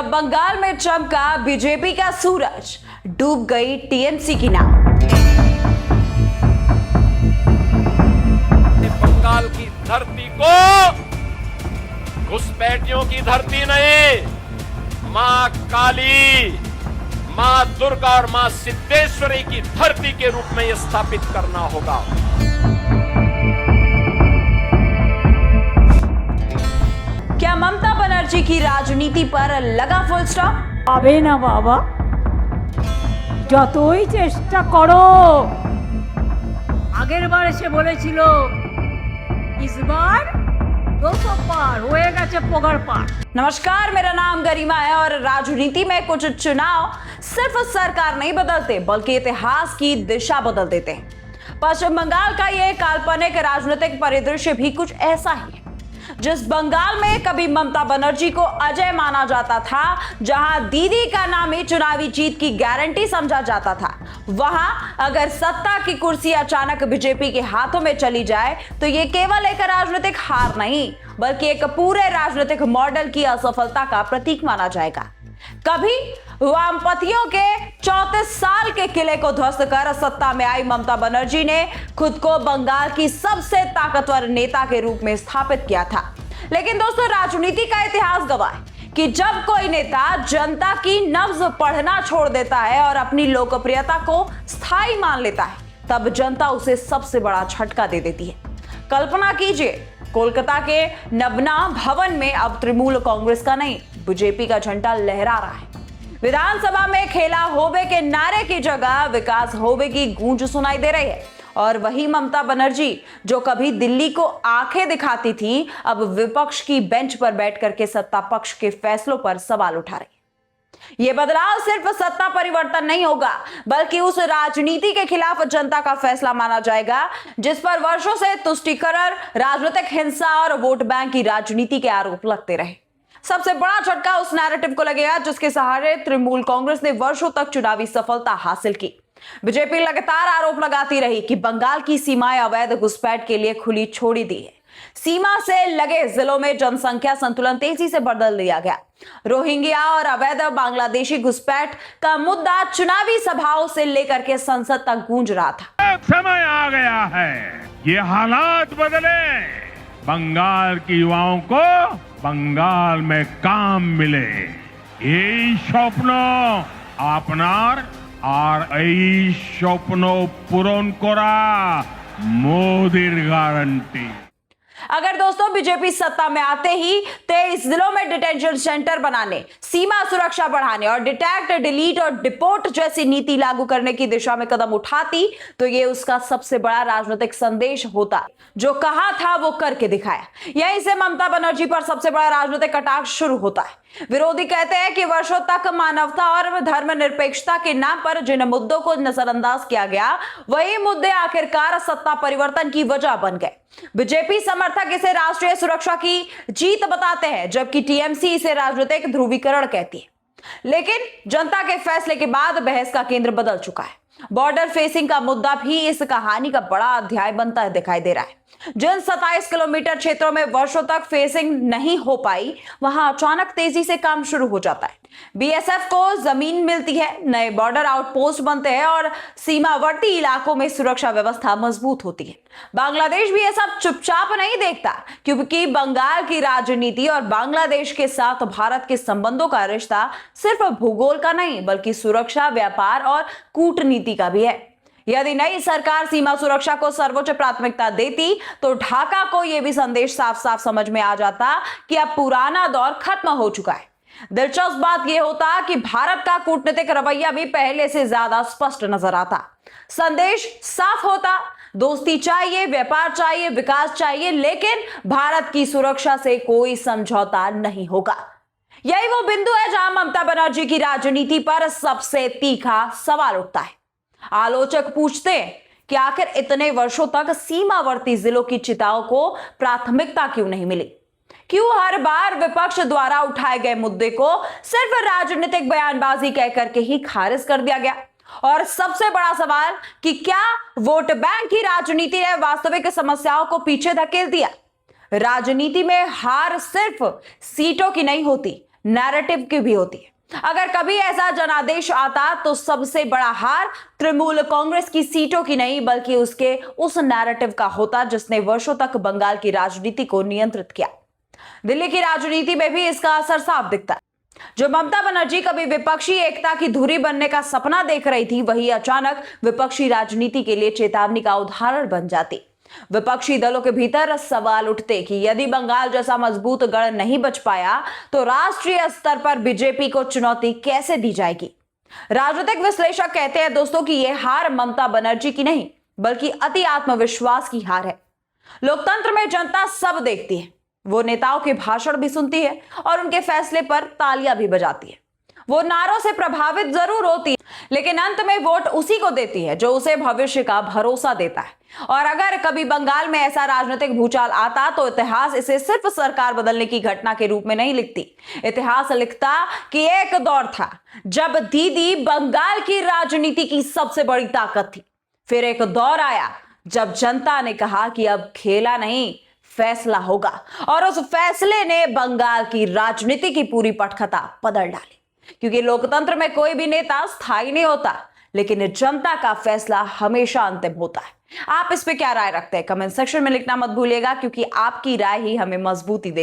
जब बंगाल में चमका बीजेपी का सूरज, डूब गई टीएमसी की नाव। बंगाल की धरती को घुसपैठियों की धरती नहीं, मां काली, मां दुर्गा और मां सिद्धेश्वरी की धरती के रूप में यह स्थापित करना होगा। क्या ममता बनर्जी की राजनीति पर लगा फुल स्टॉप? পাবে না বাবা, যতই চেষ্টা করো। আগের বার এসে বলেছিল इसबार 200 पार হয়ে গেছে পগার পার। नमस्कार, मेरा नाम गरिमा है और राजनीति में कुछ चुनाव सिर्फ सरकार नहीं बदलते बल्कि इतिहास की दिशा बदल देते हैं। पश्चिम बंगाल का ये काल्पनिक राजनीतिक परिदृश्य भी कुछ ऐसा ही है। जिस बंगाल में कभी ममता बनर्जी को अजय माना जाता था, जहां दीदी का नाम ही चुनावी जीत की गारंटी समझा जाता था, वहां अगर सत्ता की कुर्सी अचानक बीजेपी के हाथों में चली जाए तो यह केवल एक राजनीतिक हार नहीं बल्कि एक पूरे राजनीतिक मॉडल की असफलता का प्रतीक माना जाएगा। कभी वामपंथियों के 34 साल के किले को ध्वस्त कर सत्ता में आई ममता बनर्जी ने खुद को बंगाल की सबसे ताकतवर नेता के रूप में स्थापित किया था। लेकिन दोस्तों, राजनीति का इतिहास गवाह है कि जब कोई नेता जनता की नब्ज पढ़ना छोड़ देता है और अपनी लोकप्रियता को स्थायी मान लेता है, तब जनता उसे सबसे बड़ा झटका दे देती है। कल्पना कीजिए, कोलकाता के नबना भवन में अब तृणमूल कांग्रेस का नहीं, बीजेपी का झंडा लहरा रहा है। विधानसभा में खेला होबे के नारे की जगह विकास होबे की गूंज सुनाई दे रही है और वही ममता बनर्जी जो कभी दिल्ली को आंखें दिखाती थी, अब विपक्ष की बेंच पर बैठ करके सत्ता पक्ष के फैसलों पर सवाल उठा रही है। यह बदलाव सिर्फ सत्ता परिवर्तन नहीं होगा बल्कि उस राजनीति के खिलाफ जनता का फैसला माना जाएगा जिस पर वर्षों से तुष्टीकरण, राजनीतिक हिंसा और वोट बैंक की राजनीति के आरोप लगते रहे। सबसे बड़ा झटका उस नैरेटिव को लगेगा जिसके सहारे तृणमूल कांग्रेस ने वर्षों तक चुनावी सफलता हासिल की। बीजेपी लगातार आरोप लगाती रही कि बंगाल की सीमाएं अवैध घुसपैठ के लिए खुली छोड़ी दी है। सीमा से लगे जिलों में जनसंख्या संतुलन तेजी से बदल दिया गया। रोहिंग्या और अवैध बांग्लादेशी घुसपैठ का मुद्दा चुनावी सभाओं से लेकर के संसद तक गूंज रहा था। समय आ गया है, ये हालात बदले, बंगाल के युवाओं को बंगाल में काम मिले, এই স্বপ্ন আপনার আর এই স্বপ্ন পূরণ করা মোদির গ্যারান্টি। अगर दोस्तों बीजेपी सत्ता में आते ही 23 जिलों में डिटेंशन सेंटर बनाने, सीमा सुरक्षा बढ़ाने और डिटेक्ट, डिलीट और डिपोर्ट जैसी नीति लागू करने की दिशा में कदम उठाती तो ये उसका सबसे बड़ा राजनीतिक संदेश होता। जो कहा था वो करके दिखाया। यहीं से ममता बनर्जी पर सबसे बड़ा राजनीतिक कटाक्ष शुरू होता है। विरोधी कहते हैं कि वर्षों तक मानवता और धर्मनिरपेक्षता के नाम पर जिन मुद्दों को नजरअंदाज किया गया, वही मुद्दे आखिरकार सत्ता परिवर्तन की वजह बन गए। बीजेपी समर्थक इसे राष्ट्रीय सुरक्षा की जीत बताते हैं जबकि टीएमसी इसे राजनीतिक ध्रुवीकरण कहती है। लेकिन जनता के फैसले के बाद बहस का केंद्र बदल चुका है। बॉर्डर फेसिंग का मुद्दा भी इस कहानी का बड़ा अध्याय बनता दिखाई दे रहा है। जिन 27 किलोमीटर क्षेत्रों में वर्षों तक फेसिंग नहीं हो पाई, वहां अचानक तेजी से काम शुरू हो जाता है। बीएसएफ को जमीन मिलती है, नए बॉर्डर आउटपोस्ट बनते हैं और सीमावर्ती इलाकों में सुरक्षा व्यवस्था मजबूत होती है। बांग्लादेश भी ये सब चुपचाप नहीं देखता क्योंकि बंगाल की राजनीति और बांग्लादेश के साथ भारत के संबंधों का रिश्ता सिर्फ भूगोल का नहीं बल्कि सुरक्षा, व्यापार और कूटनीति का भी है। यदि नई सरकार सीमा सुरक्षा को सर्वोच्च प्राथमिकता देती तो ढाका को यह भी संदेश साफ साफ समझ में आ जाता कि अब पुराना दौर खत्म हो चुका है। दिलचस्प बात यह होता कि भारत का कूटनीतिक रवैया भी पहले से ज्यादा स्पष्ट नजर आता। संदेश साफ होता, दोस्ती चाहिए, व्यापार चाहिए, विकास चाहिए, लेकिन भारत की सुरक्षा से कोई समझौता नहीं होगा। यही वो बिंदु है जहां ममता बनर्जी की राजनीति पर सबसे तीखा सवाल उठता है। आलोचक पूछते हैं कि आखिर इतने वर्षों तक सीमावर्ती जिलों की चिताओं को प्राथमिकता क्यों नहीं मिली? क्यों हर बार विपक्ष द्वारा उठाए गए मुद्दे को सिर्फ राजनीतिक बयानबाजी कह करके ही खारिज कर दिया गया? और सबसे बड़ा सवाल कि क्या वोट बैंक की राजनीति ने वास्तविक समस्याओं को पीछे धकेल दिया? राजनीति में हार सिर्फ सीटों की नहीं होती, नैरेटिव की भी होती है। अगर कभी ऐसा जनादेश आता तो सबसे बड़ा हार तृणमूल कांग्रेस की सीटों की नहीं बल्कि उसके उस नैरेटिव का होता जिसने वर्षों तक बंगाल की राजनीति को नियंत्रित किया। दिल्ली की राजनीति में भी इसका असर साफ दिखता है। जो ममता बनर्जी कभी विपक्षी एकता की धुरी बनने का सपना देख रही थी, वही अचानक विपक्षी राजनीति के लिए चेतावनी का उदाहरण बन जाती। विपक्षी दलों के भीतर सवाल उठते कि यदि बंगाल जैसा मजबूत गढ़ नहीं बच पाया तो राष्ट्रीय स्तर पर बीजेपी को चुनौती कैसे दी जाएगी। राजनीतिक विश्लेषक कहते हैं दोस्तों कि यह हार ममता बनर्जी की नहीं बल्कि अति आत्मविश्वास की हार है। लोकतंत्र में जनता सब देखती है, वो नेताओं के भाषण भी सुनती है और उनके फैसले पर तालियां भी बजाती है। वो नारों से प्रभावित जरूर होती है लेकिन अंत में वोट उसी को देती है जो उसे भविष्य का भरोसा देता है। और अगर कभी बंगाल में ऐसा राजनीतिक भूचाल आता तो इतिहास इसे सिर्फ सरकार बदलने की घटना के रूप में नहीं लिखती। इतिहास लिखता कि एक दौर था जब दीदी बंगाल की राजनीति की सबसे बड़ी ताकत थी। फिर एक दौर आया जब जनता ने कहा कि अब खेला नहीं फैसला होगा और उस फैसले ने बंगाल की राजनीति की पूरी पटकथा बदल डाली। क्योंकि लोकतंत्र में कोई भी नेता स्थायी नहीं होता लेकिन जनता का फैसला हमेशा अंतिम होता है। आप इस पे क्या राय रखते हैं कमेंट सेक्शन में लिखना मत भूलिएगा क्योंकि आपकी राय ही हमें मजबूती देती है।